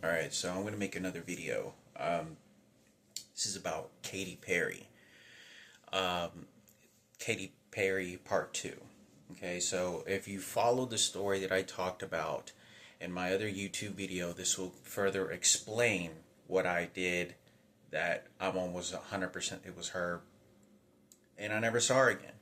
Alright, so I'm going to make another video. This is about Katy Perry. Um, Katy Perry Part 2. Okay, so if you follow the story that I talked about in my other YouTube video, this will further explain what I did, that I'm almost 100% it was her, and I never saw her again.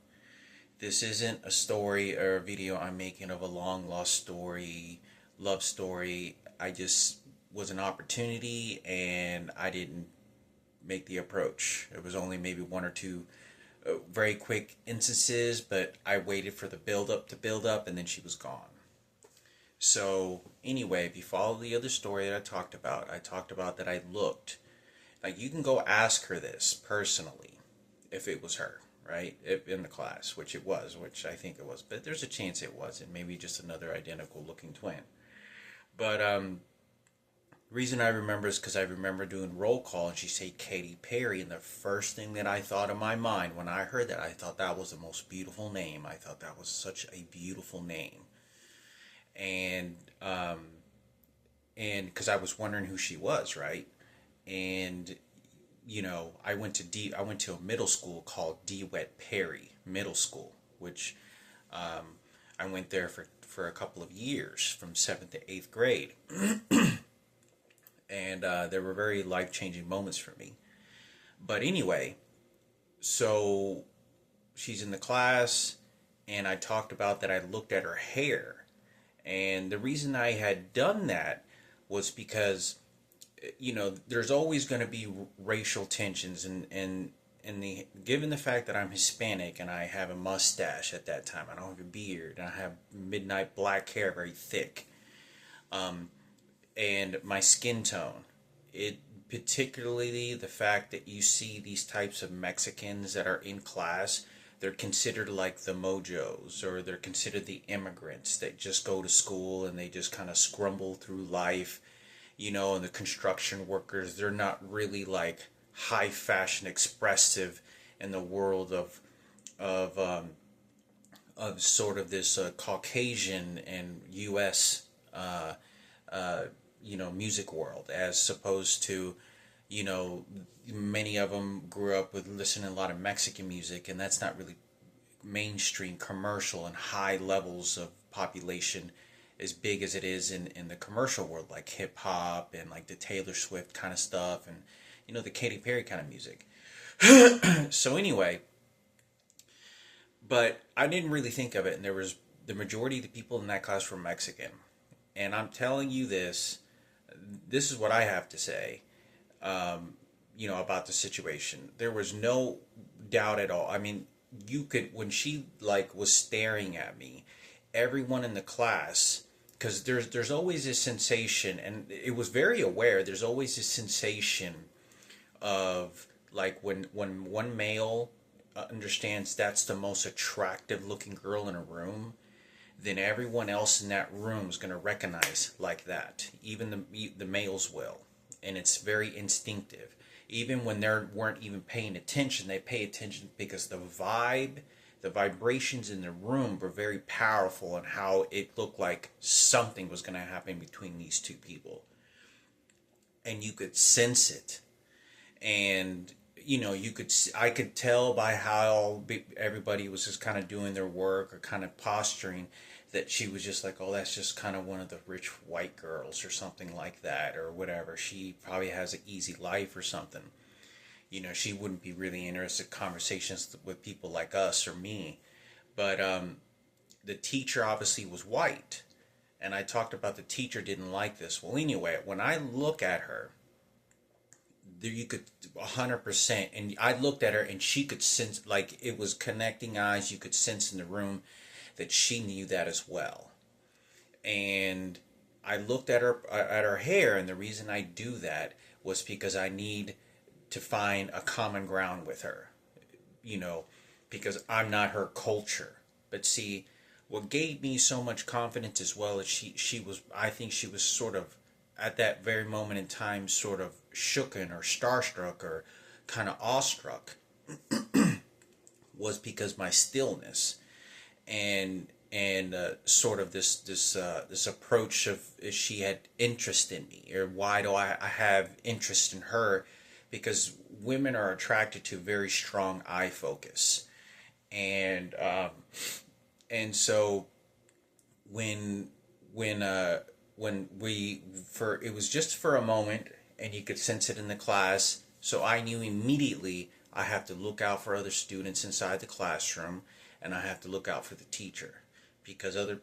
This isn't a story or a video I'm making of a long lost story, love story. I just was an opportunity and I didn't make the approach. It was only maybe one or two very quick instances, but I waited for the build up to build up and then she was gone. So anyway, if you follow the other story that I talked about that I looked. Like, you can go ask her this personally if it was her, right? If in the class, which it was, which I think it was, but there's a chance it wasn't. Maybe just another identical looking twin. But the reason I remember is because I remember doing roll call and she said Katy Perry, and the first thing that I thought in my mind when I heard that, I thought that was the most beautiful name. I thought that was such a beautiful name, and because I was wondering who she was, right? And I went to a middle school called DeWitt Perry Middle School, which I went there for a couple of years from 7th to 8th grade. And there were very life-changing moments for me. But anyway, so she's in the class, and I talked about that I looked at her hair. And the reason I had done that was because, there's always going to be racial tensions, and given the fact that I'm Hispanic and I have a mustache at that time, I don't have a beard, and I have midnight black hair, very thick. And my skin tone, it particularly the fact that you see these types of Mexicans that are in class, they're considered like the mojos, or they're considered the immigrants that just go to school and they just kind of scrumble through life, and the construction workers, they're not really like high fashion expressive in the world of sort of this Caucasian and U.S. Music world, as opposed to, many of them grew up with listening to a lot of Mexican music, and that's not really mainstream commercial and high levels of population as big as it is in the commercial world, like hip hop and like the Taylor Swift kind of stuff, and the Katy Perry kind of music. So anyway, but I didn't really think of it, and there was the majority of the people in that class were Mexican, and I'm telling you this. This is what I have to say, about the situation. There was no doubt at all. I mean, when she was staring at me, everyone in the class, because there's always this sensation, and it was very aware. There's always this sensation of when one male understands that's the most attractive looking girl in a room, then everyone else in that room is going to recognize like that. Even the males will. And it's very instinctive. Even when they weren't even paying attention, they pay attention because the vibrations in the room were very powerful, and how it looked like something was going to happen between these two people. And you could sense it. And I could tell by how everybody was just kind of doing their work or kind of posturing, that she was just like, oh, that's just kind of one of the rich white girls or something like that, or whatever. She probably has an easy life or something. She wouldn't be really interested in conversations with people like us or me. But the teacher obviously was white. And I talked about the teacher didn't like this. Well, anyway, when I look at her, you could 100%, and I looked at her and she could sense, like it was connecting eyes, you could sense in the room that she knew that as well. And I looked at her hair, and the reason I do that was because I need to find a common ground with her, because I'm not her culture. But see, what gave me so much confidence as well is I think she was sort of, at that very moment in time, sort of shooken or starstruck or kind of awestruck, was because my stillness. And and sort of this approach of she had interest in me, or why do I have interest in her, because women are attracted to very strong eye focus, and so when when uh when we for it was just for a moment, and you could sense it in the class, so I knew immediately I have to look out for other students inside the classroom, and I have to look out for the teacher, because other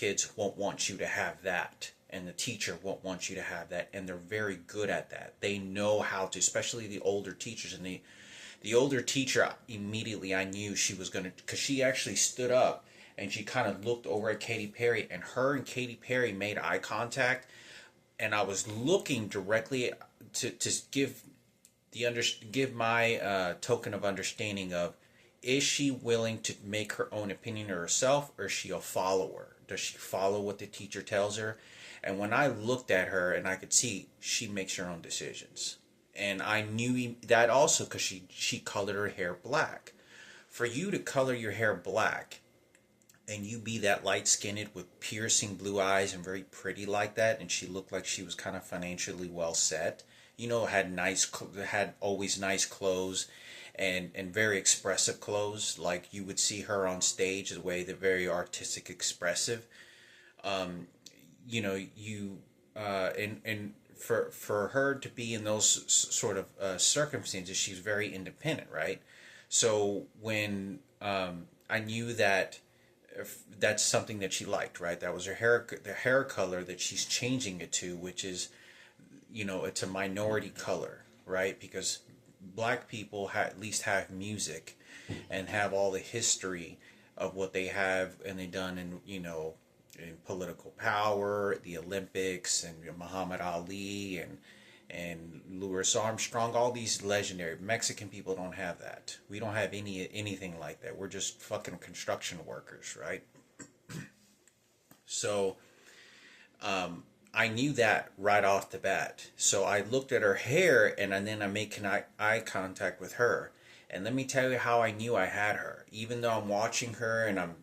kids won't want you to have that, and the teacher won't want you to have that, and they're very good at that. They know how to, especially the older teachers. And the older teacher, immediately I knew she was going to, because she actually stood up and she kind of looked over at Katy Perry, and her and Katy Perry made eye contact, and I was looking directly to give my token of understanding of, is she willing to make her own opinion of herself, or is she a follower? Does she follow what the teacher tells her? And when I looked at her, and I could see she makes her own decisions. And I knew that also because she colored her hair black. For you to color your hair black, and you be that light skinned with piercing blue eyes and very pretty like that, and she looked like she was kind of financially well set, had always nice clothes, and very expressive clothes, like you would see her on stage, the way they're very artistic, expressive. um and for her to be in those sort of circumstances, she's very independent, right? So when I knew that, if that's something that she liked, right? That was her hair, the hair color that she's changing it to, which is, it's a minority color, right? Because black people at least have music and have all the history of what they have and they done in, in political power, the Olympics, and Muhammad Ali, and Louis Armstrong. All these legendary Mexican people don't have that. We don't have anything like that. We're just fucking construction workers, right? So I knew that right off the bat. So I looked at her hair, and then I made eye contact with her. And let me tell you how I knew I had her. Even though I'm watching her, and I'm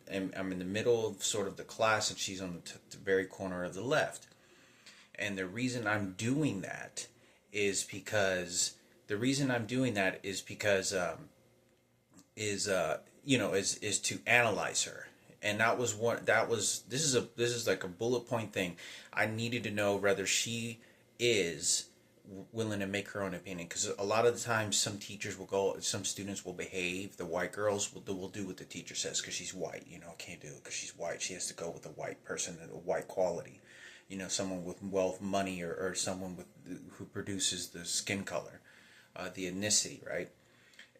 in the middle of sort of the class, and she's on the very corner of the left. And the reason I'm doing that is because is to analyze her. And this is like a bullet point thing. I needed to know whether she is willing to make her own opinion, because a lot of the times some students will behave. The white girls will do what the teacher says because she's white. Can't do it because she's white. She has to go with a white person, a white quality. Someone with wealth, money, or someone who produces the skin color, the ethnicity, right?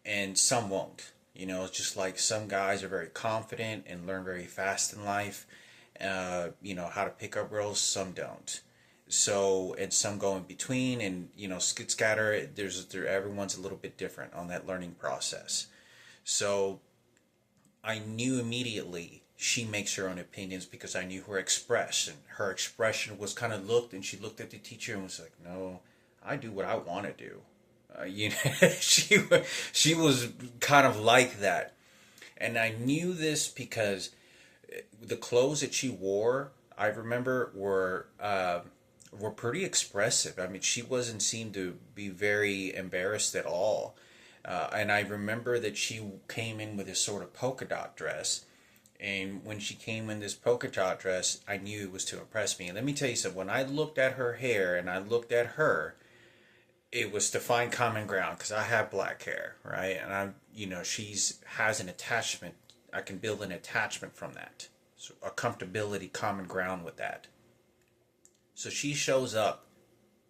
And some won't. It's just like some guys are very confident and learn very fast in life, how to pick up girls. Some don't. So, and some go in between, and skid scatter. Everyone's a little bit different on that learning process. So I knew immediately she makes her own opinions, because I knew her expression. Her expression was kind of she looked at the teacher and was like, "No, I do what I want to do." She was kind of like that, and I knew this because the clothes that she wore, I remember, were pretty expressive. I mean, she wasn't seemed to be very embarrassed at all. And I remember that she came in with this sort of polka dot dress. And when she came in this polka dot dress, I knew it was to impress me. And let me tell you something. When I looked at her hair and I looked at her, it was to find common ground, because I have black hair, right? And she's has an attachment. I can build an attachment from that. So a comfortability, common ground with that. So she shows up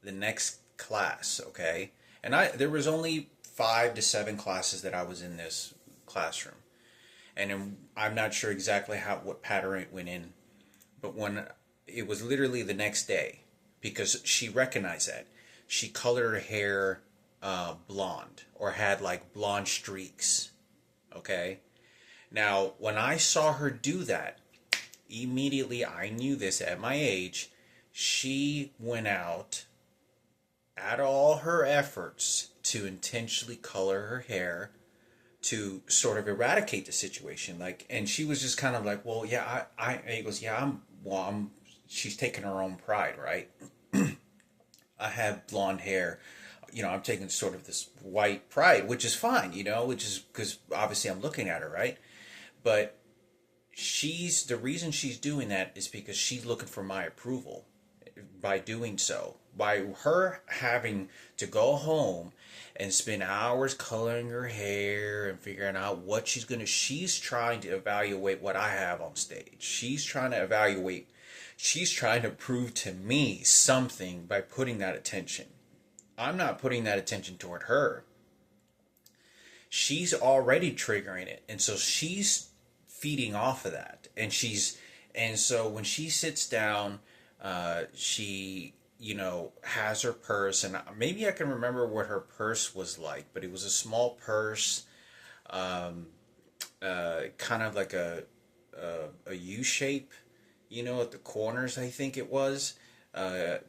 the next class, okay? And there was only 5 to 7 classes that I was in this classroom. And I'm not sure exactly what pattern it went in. But when it was literally the next day, because she recognized that. She colored her hair blonde, or had like blonde streaks, okay? Now, when I saw her do that, immediately I knew this at my age. She went out at all her efforts to intentionally color her hair to sort of eradicate the situation. Like, and she was just kind of like, well, yeah, and he goes, yeah, she's taking her own pride, right? I have blonde hair. I'm taking sort of this white pride, which is fine, which is because obviously I'm looking at her, right? But the reason she's doing that is because she's looking for my approval by doing so. By her having to go home and spend hours coloring her hair and figuring out what she's trying to evaluate what I have on stage. She's trying to prove to me something by putting that attention. I'm not putting that attention toward her. She's already triggering it. And so she's feeding off of that. And so when she sits down, she, has her purse, and maybe I can remember what her purse was like, but it was a small purse, kind of like a U shape, at the corners, I think it was.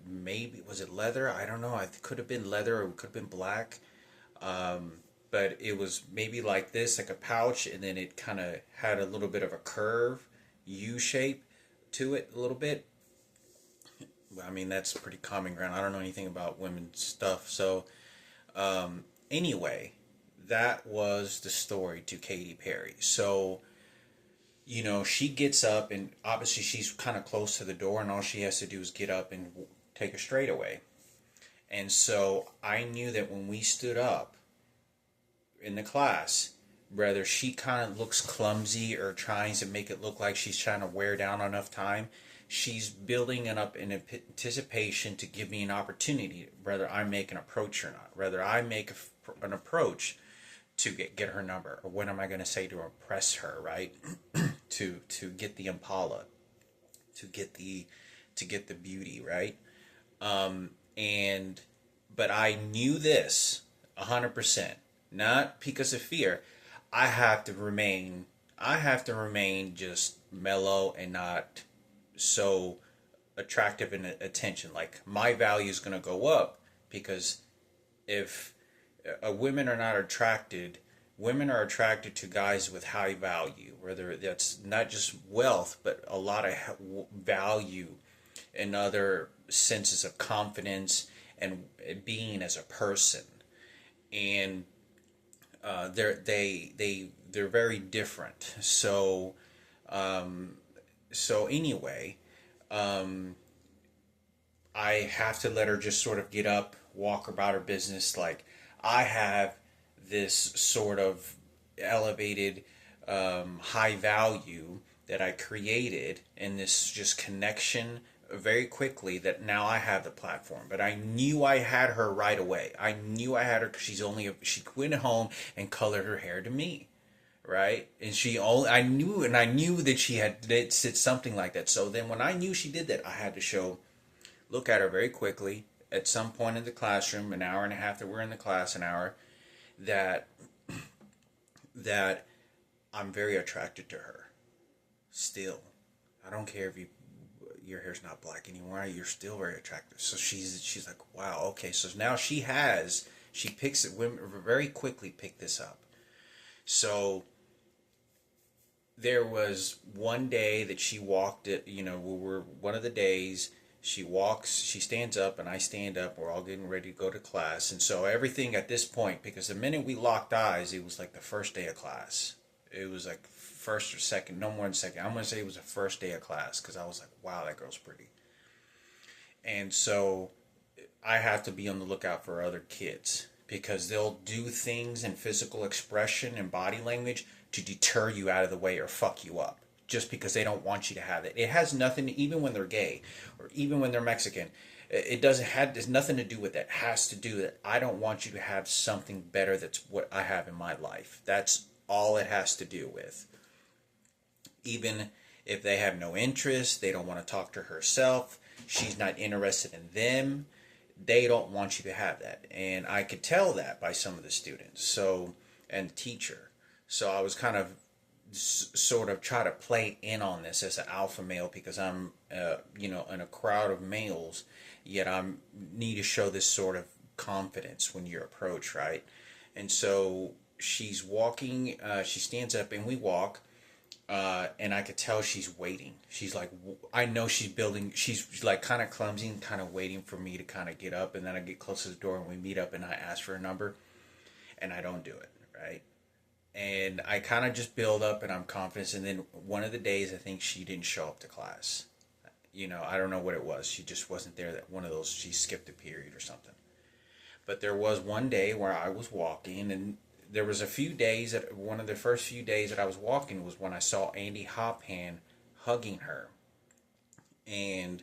Maybe, was it leather? I don't know. It could have been leather, or it could have been black. But it was maybe like this, like a pouch, and then it kind of had a little bit of a curve, U shape to it a little bit. I mean, that's pretty common ground. I don't know anything about women's stuff. So, anyway, that was the story to Katy Perry. So, she gets up, and obviously she's kind of close to the door, and all she has to do is get up and take a straightaway. And so I knew that when we stood up in the class, whether she kind of looks clumsy or trying to make it look like she's trying to wear down enough time, she's building it up in anticipation to give me an opportunity, whether I make an approach or not, whether I make an approach to get her number, or what am I going to say to impress her, right? to get the Impala, to get the beauty, right? But I knew this 100%, not because of fear. I have to remain just mellow and not so attractive in attention. Like, my value is going to go up, because if women are attracted to guys with high value, whether that's not just wealth, but a lot of value and other senses of confidence and being as a person. And they're very different. So anyway, I have to let her just sort of get up, walk about her business. Like, I have this sort of elevated high value that I created, and this just connection very quickly, that now I have the platform. But I knew I had her right away. I knew I had her because she went home and colored her hair to me, right? And I knew that she did something like that. So then when I knew she did that, I had to look at her very quickly at some point in the classroom, an hour and a half that we're in the class, an hour, that I'm very attracted to her still. I don't care if your hair's not black anymore, you're still very attractive. So she's like, wow, okay. So now she picks it, women very quickly pick this up. So there was one day that she walked it, one of the days she stands up and I stand up, we're all getting ready to go to class. And so everything at this point, because the minute we locked eyes, it was like the first day of class. It was like first or second, no more than second. I'm going to say it was the first day of class, because I was like, wow, that girl's pretty. And so I have to be on the lookout for other kids, because they'll do things in physical expression and body language to deter you out of the way or fuck you up, just because they don't want you to have it. It has nothing, even when they're gay or even when they're Mexican, there's nothing to do with that. It has to do that I don't want you to have something better that's what I have in my life. That's all it has to do with. Even if they have no interest, they don't want to talk to herself, she's not interested in them, they don't want you to have that. And I could tell that by some of the students, and the teacher. So I was kind of sort of try to play in on this as an alpha male, because I'm in a crowd of males, yet I need to show this sort of confidence when you approach, right? And so she's walking. She stands up and we walk. And I could tell she's waiting. She's like, I know she's building. She's like kind of clumsy and kind of waiting for me to kind of get up. And then I get close to the door and we meet up and I ask for a number and I don't do it. Right. And I kind of just build up and I'm confident. And then one of the days, I think she didn't show up to class. I don't know what it was. She just wasn't there. That one of those, she skipped a period or something. But there was one day where I was walking, and there was a few days that one of the first few days that I was walking was when I saw Andy Hophan hugging her, and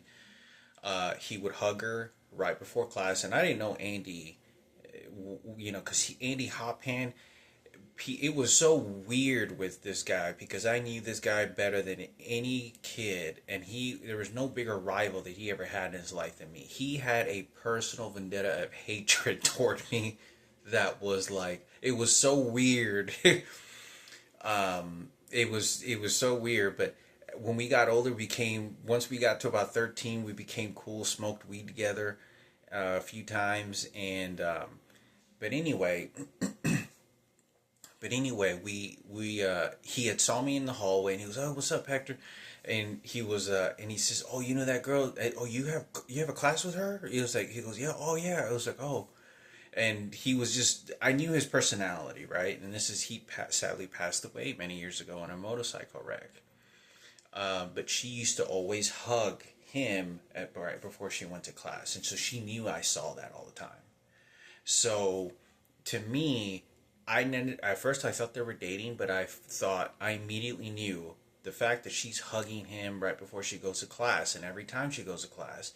he would hug her right before class, and I didn't know Andy, because Andy Hophan, it was so weird with this guy because I knew this guy better than any kid, and there was no bigger rival that he ever had in his life than me. He had a personal vendetta of hatred toward me that was like, it was so weird. It was so weird, but when we got older, once we got to about 13, we became cool, smoked weed together a few times, and but anyway. But anyway, we he had saw me in the hallway and he was, oh, what's up, Hector? And he says, oh, you know that girl? Oh, you have a class with her? He goes, yeah, oh yeah. I was like, oh, and he was just, I knew his personality, right? And he sadly passed away many years ago in a motorcycle wreck. But she used to always hug him right before she went to class, and so she knew I saw that all the time. So to me, at first I thought they were dating, but I immediately knew the fact that she's hugging him right before she goes to class, and every time she goes to class,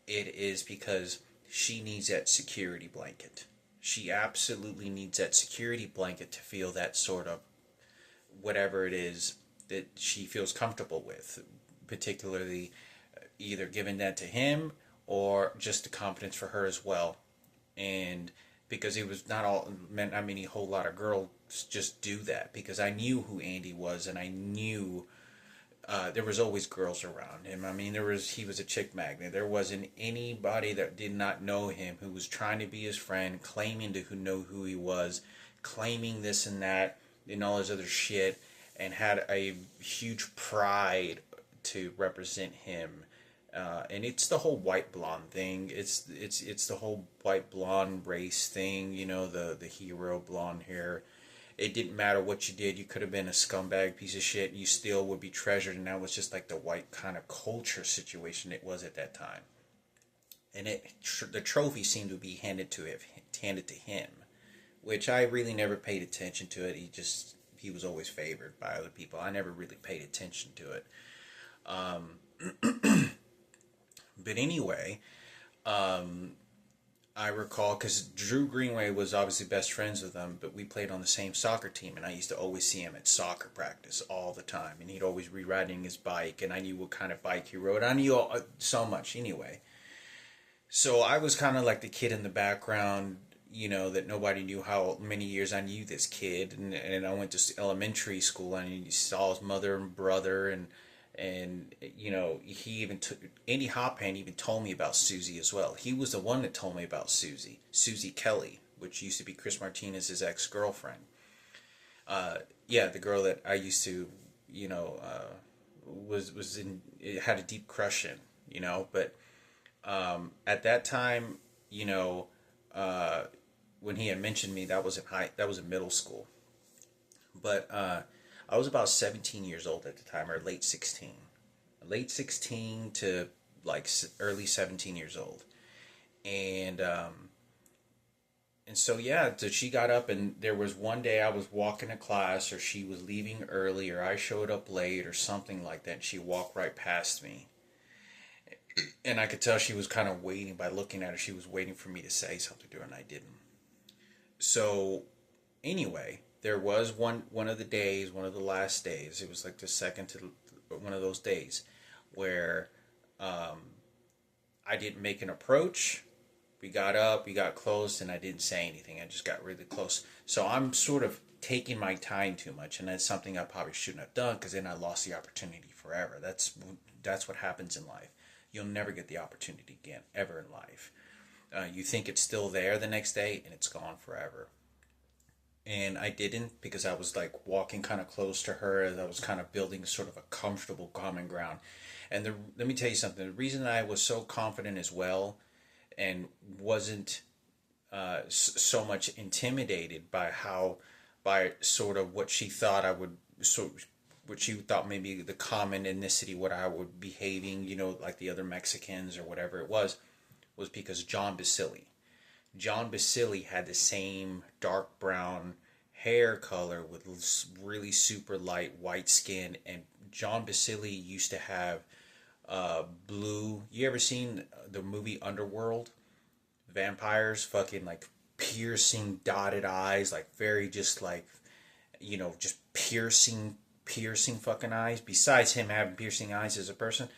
it is because she needs that security blanket. She absolutely needs that security blanket to feel that sort of whatever it is that she feels comfortable with, particularly either giving that to him or just the confidence for her as well. And because it was not all meant, I mean, a whole lot of girls just do that because I knew who Andy was and I knew there was always girls around him. I mean, he was a chick magnet. There wasn't anybody that did not know him who was trying to be his friend, claiming to know who he was, claiming this and that and all this other shit, and had a huge pride to represent him. And it's the whole white blonde thing. It's the whole white blonde race thing. The hero blonde hair. It didn't matter what you did. You could have been a scumbag piece of shit. You still would be treasured. And that was just like the white kind of culture situation it was at that time. And the trophy seemed to be handed to him, which I really never paid attention to it. He was always favored by other people. I never really paid attention to it. But anyway, I recall, because Drew Greenway was obviously best friends with him, but we played on the same soccer team, and I used to always see him at soccer practice all the time, and he'd always be riding his bike, and I knew what kind of bike he rode. I knew so much anyway. So I was kind of like the kid in the background, that nobody knew how many years I knew this kid, and I went to elementary school, and he saw his mother and brother, and he even Andy Hoppan even told me about Susie as well. He was the one that told me about Susie Kelly, which used to be Chris Martinez's ex-girlfriend. Yeah, the girl that I used to, had a deep crush in, but at that time, when he had mentioned me, that was in middle school, but I was about 17 years old at the time, or late 16 to like early 17 years old. And so yeah, so she got up, and there was one day I was walking to class, or she was leaving early, or I showed up late or something like that, and she walked right past me. And I could tell she was kind of waiting. By looking at her, she was waiting for me to say something to her, and I didn't. So anyway, there was one of the last days, it was like the second to one of those days, where I didn't make an approach. We got up, we got close, and I didn't say anything. I just got really close. So I'm sort of taking my time too much, and that's something I probably shouldn't have done, because then I lost the opportunity forever. That's what happens in life. You'll never get the opportunity again, ever in life. You think it's still there the next day, and it's gone forever. and I didn't because I was like walking kind of close to her as I was kind of building sort of a comfortable common ground. And let me tell you something. The reason I was so confident as well and wasn't so much intimidated by by sort of what she thought I would, so what she thought maybe the common ethnicity, what I would behaving, like the other Mexicans or whatever it was because John Basili had the same dark brown hair color with really super light white skin, and John Basili used to have blue. You ever seen the movie Underworld? Vampires, fucking like piercing dotted eyes, like very just like just piercing fucking eyes. Besides him having piercing eyes as a person,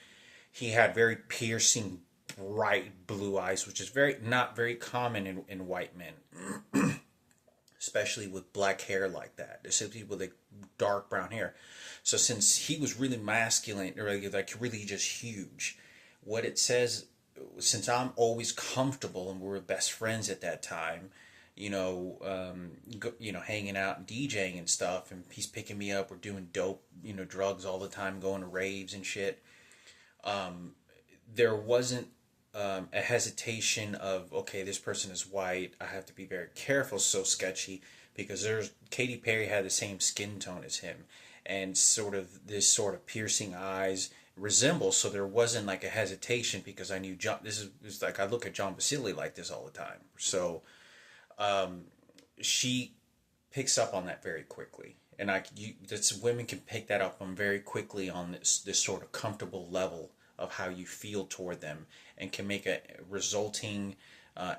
he had very piercing bright blue eyes, which is very not very common in white men, especially with black hair like that. There's people with like dark brown hair. So since he was really masculine, or like really just huge, what it says, since I'm always comfortable and we were best friends at that time, hanging out and DJing and stuff, and he's picking me up. We're doing dope, drugs all the time, going to raves and shit. There wasn't a hesitation of, okay, this person is white, I have to be very careful, so sketchy, because Katy Perry had the same skin tone as him, and sort of this sort of piercing eyes resemble, so there wasn't like a hesitation because I knew it's like I look at John Basili like this all the time. So she picks up on that very quickly, and women can pick that up on very quickly on this sort of comfortable level of how you feel toward them, and can make a resulting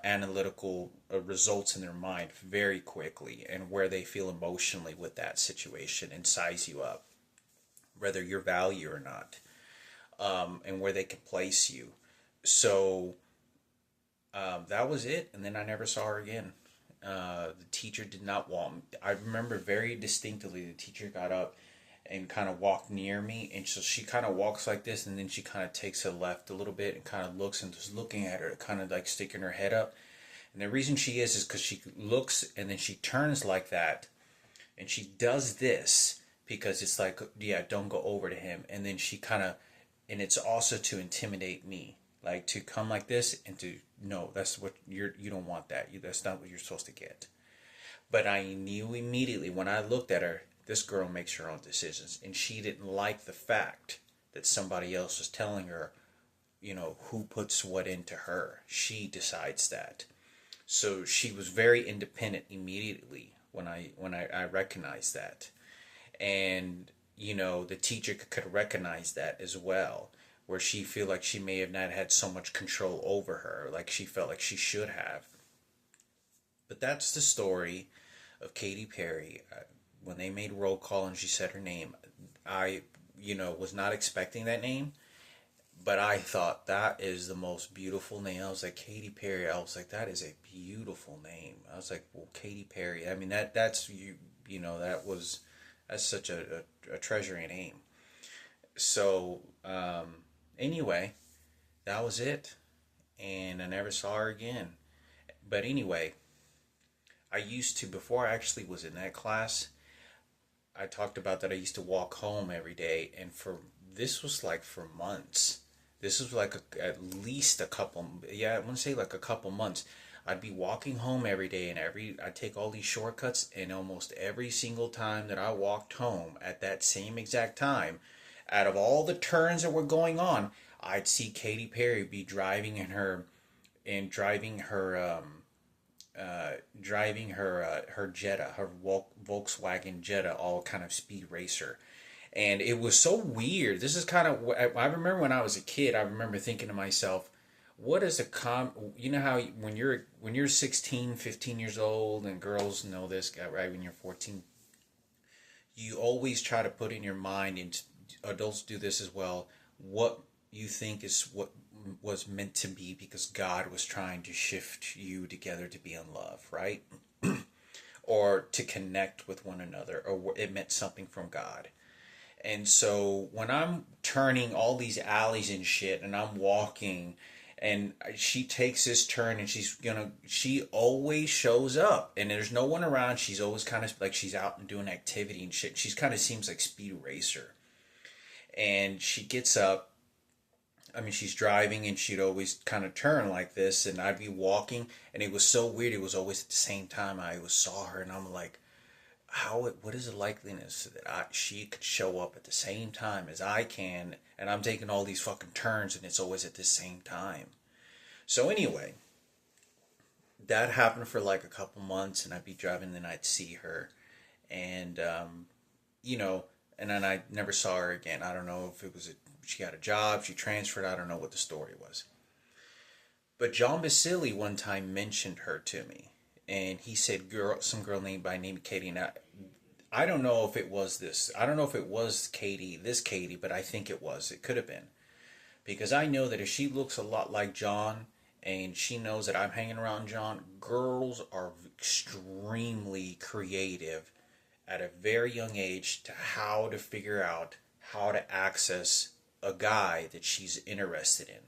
analytical results in their mind very quickly, and where they feel emotionally with that situation, and size you up, whether you're value or not, and where they can place you. So that was it, and then I never saw her again. The teacher did not want me. I remember very distinctly the teacher got up and kind of walked near me, and so she kind of walks like this, and then she kind of takes a left a little bit and kind of looks, and just looking at her, kind of like sticking her head up. And the reason she is because she looks and then she turns like that, and she does this because it's like, yeah, don't go over to him. And then she kind of, and it's also to intimidate me, like to come like this and to, no, that's what you don't want that. That's not what you're supposed to get. But I knew immediately when I looked at her, this girl makes her own decisions, and she didn't like the fact that somebody else was telling her, who puts what into her. She decides that. So she was very independent immediately when I recognized that. And, the teacher could recognize that as well, where she feel like she may have not had so much control over her, like she felt like she should have. But that's the story of Katy Perry. When they made roll call and she said her name, I, was not expecting that name, but I thought that is the most beautiful name. I was like, Katy Perry. I was like, that is a beautiful name. I was like, well, Katy Perry. I mean, that's that's such a treasuring name. So, anyway, that was it. And I never saw her again. But anyway, I used to, before I actually was in that class, I talked about that I used to walk home every day, and this was like for months. This was like at least a couple, I want to say like a couple months. I'd be walking home every day, and I'd take all these shortcuts, and almost every single time that I walked home at that same exact time, out of all the turns that were going on, I'd see Katy Perry be driving her Jetta, her Volkswagen Jetta, all kind of speed racer. And it was so weird. This is kind of, I remember when I was a kid, I remember thinking to myself, what is how when you're 16, 15 years old, and girls know this, right, when you're 14, you always try to put in your mind, and adults do this as well, what you think is what was meant to be, because God was trying to shift you together to be in love, right? Or to connect with one another, or it meant something from God. And so when I'm turning all these alleys and shit, and I'm walking, And she takes this turn, and she always shows up, and there's no one around. She's always kind of like she's out and doing activity and shit. She's kind of seems like Speed Racer. And she gets up. I mean, she's driving, and she'd always kind of turn like this, and I'd be walking, and it was so weird. It was always at the same time I was saw her, and I'm like, what is the likeliness that she could show up at the same time as I can, and I'm taking all these fucking turns, and it's always at the same time. So anyway, that happened for like a couple months, and I'd be driving, and then I'd see her, and you know, and then I never saw her again. I don't know if it was she got a job, she transferred. I don't know what the story was. But John Basili one time mentioned her to me, and he said, some girl named by name Katy. Now, I don't know if it was this. I don't know if it was Katy, this Katy, but I think it was. It could have been. Because I know that if she looks a lot like John, and she knows that I'm hanging around John, girls are extremely creative at a very young age to how to figure out how to access a guy that she's interested in.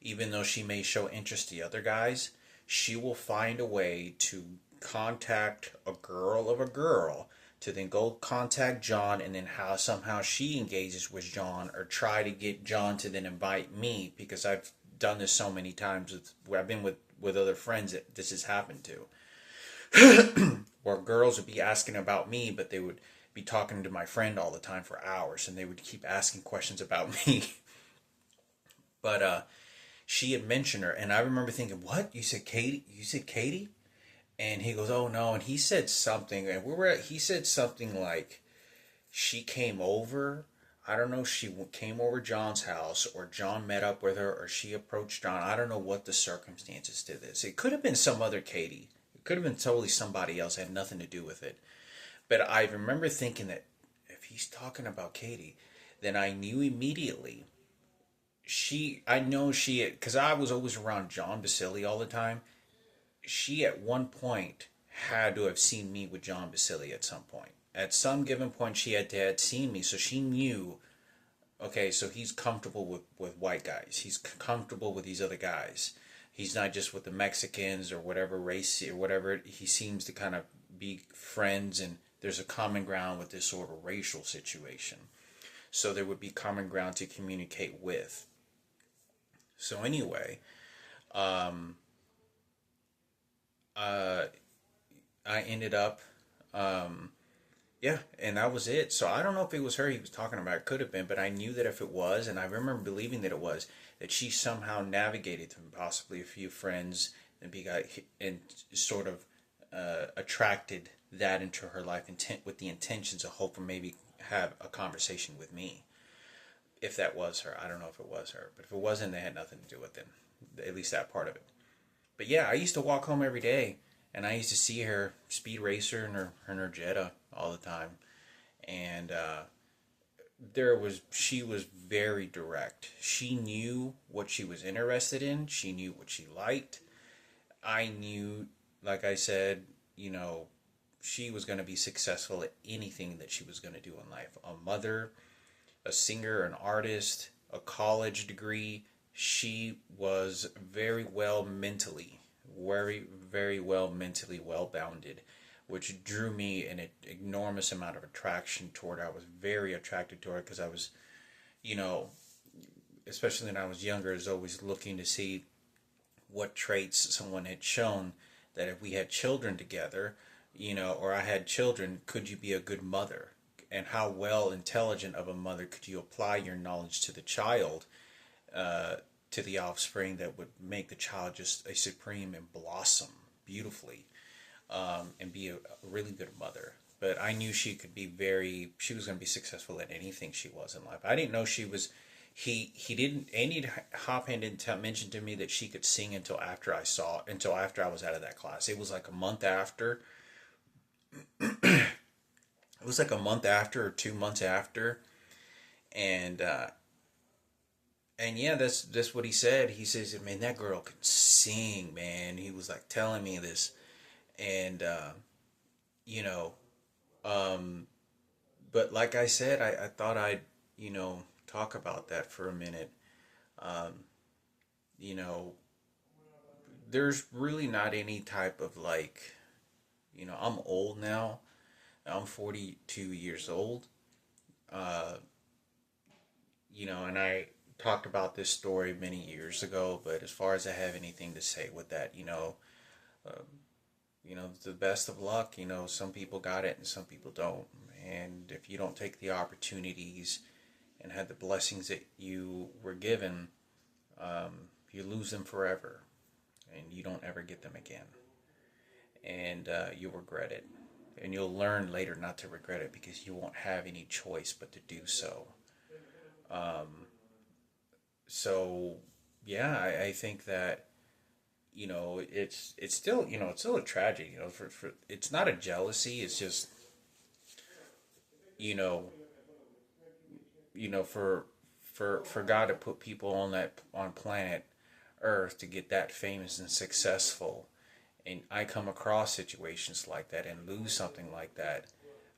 Even though she may show interest to other guys, she will find a way to contact a girl of a girl to then go contact John, and then how somehow she engages with John, or try to get John to then invite me, because I've done this so many times where I've been with other friends that this has happened to. Where girls would be asking about me, but they would be talking to my friend all the time for hours, and they would keep asking questions about me. But she had mentioned her, and I remember thinking, "What? You said Katy? You said Katy?" And he goes, "Oh no." And he said something, and he said something like, she came over. I don't know if she came over John's house, or John met up with her, or she approached John. I don't know what the circumstances to this. It could have been some other Katy. It could have been totally somebody else. It had nothing to do with it. But I remember thinking that if he's talking about Katy, then I knew immediately. I know she, because I was always around John Basili all the time. She at one point had to have seen me with John Basili at some point. At some given point, she had seen me, so she knew. Okay, so he's comfortable with white guys. He's comfortable with these other guys. He's not just with the Mexicans or whatever race or whatever. He seems to kind of be friends, and there's a common ground with this sort of racial situation. So there would be common ground to communicate with. So anyway, I ended up, yeah, and that was it. So I don't know if it was her he was talking about. It could have been, but I knew that if it was, and I remember believing that it was, that she somehow navigated through possibly a few friends, and sort of attracted that into her life, with the intentions of hoping maybe have a conversation with me. If that was her, I don't know if it was her, but if it wasn't, they had nothing to do with it. At least that part of it. But yeah, I used to walk home every day, and I used to see her Speed Racer in her Jetta all the time, and she was very direct. She knew what she was interested in. She knew what she liked. I knew, like I said, she was going to be successful at anything that she was going to do in life. A mother, a singer, an artist, a college degree. She was very well mentally, very, very well mentally well-bounded, which drew me an enormous amount of attraction toward her. I was very attracted to her because I was, especially when I was younger, I was always looking to see what traits someone had shown, that if we had children together, or I had children, could you be a good mother? And how well intelligent of a mother could you apply your knowledge to the child, to the offspring, that would make the child just a supreme and blossom beautifully, and be a really good mother. But I knew she was going to be successful at anything she was in life. I didn't know she was, Andy Hophan didn't mention to me that she could sing until after I was out of that class. It was like a month after. It was like a month after or 2 months after, and yeah, that's what he said. He says, "Man, that girl can sing, man." He was like telling me this, and you know, but like I said, I thought I'd talk about that for a minute. Um, you know, there's really not any type of like, I'm old now. I'm 42 years old. Uh, and I talked about this story many years ago, but as far as I have anything to say with that, uh, the best of luck, some people got it and some people don't. And if you don't take the opportunities and had the blessings that you were given, you lose them forever and you don't ever get them again. And you'll regret it. And you'll learn later not to regret it because you won't have any choice but to do so. Um, so, yeah, I think that it's still it's still a tragedy. For it's not a jealousy. It's just you know for God to put people on planet Earth to get that famous and successful, and I come across situations like that and lose something like that.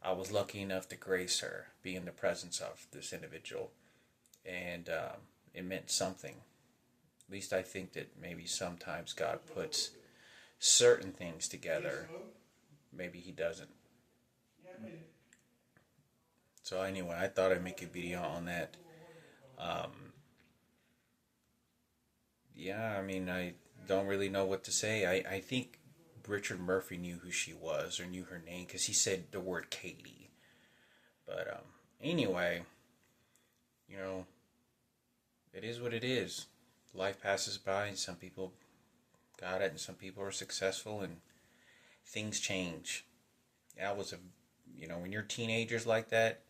I was lucky enough to grace her, be in the presence of this individual, and it meant something. At least I think that maybe sometimes God puts certain things together. Maybe He doesn't. So anyway, I thought I'd make a video on that. Um, yeah, I mean, I don't really know what to say. I think Richard Murphy knew who she was or knew her name because he said the word Katy. But anyway, you know, it is what it is. Life passes by, and some people got it, and some people are successful, and things change. That was when you're teenagers like that,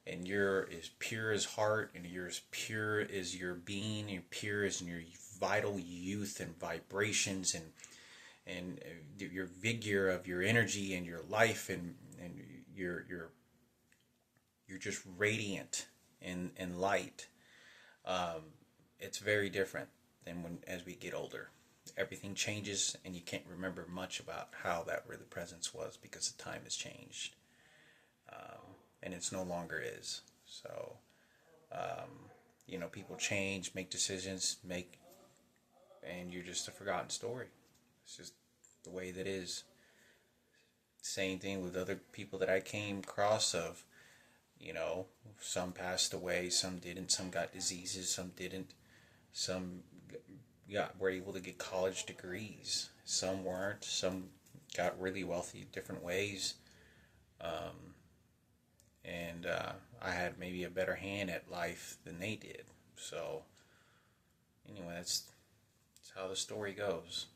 and you're as pure as heart, and you're as pure as your being, you're pure as in your vital youth and vibrations, and your vigor of your energy and your life, and you're just radiant and light. Um, it's very different than when as we get older. Everything changes, and you can't remember much about how that really presence was because the time has changed, and it's no longer is. So, people change, make decisions, and you're just a forgotten story. It's just the way that is. Same thing with other people that I came across of, you know, some passed away, some didn't, some got diseases, some didn't, some were able to get college degrees, some weren't, some got really wealthy different ways, um, and I had maybe a better hand at life than they did. So anyway, that's how the story goes.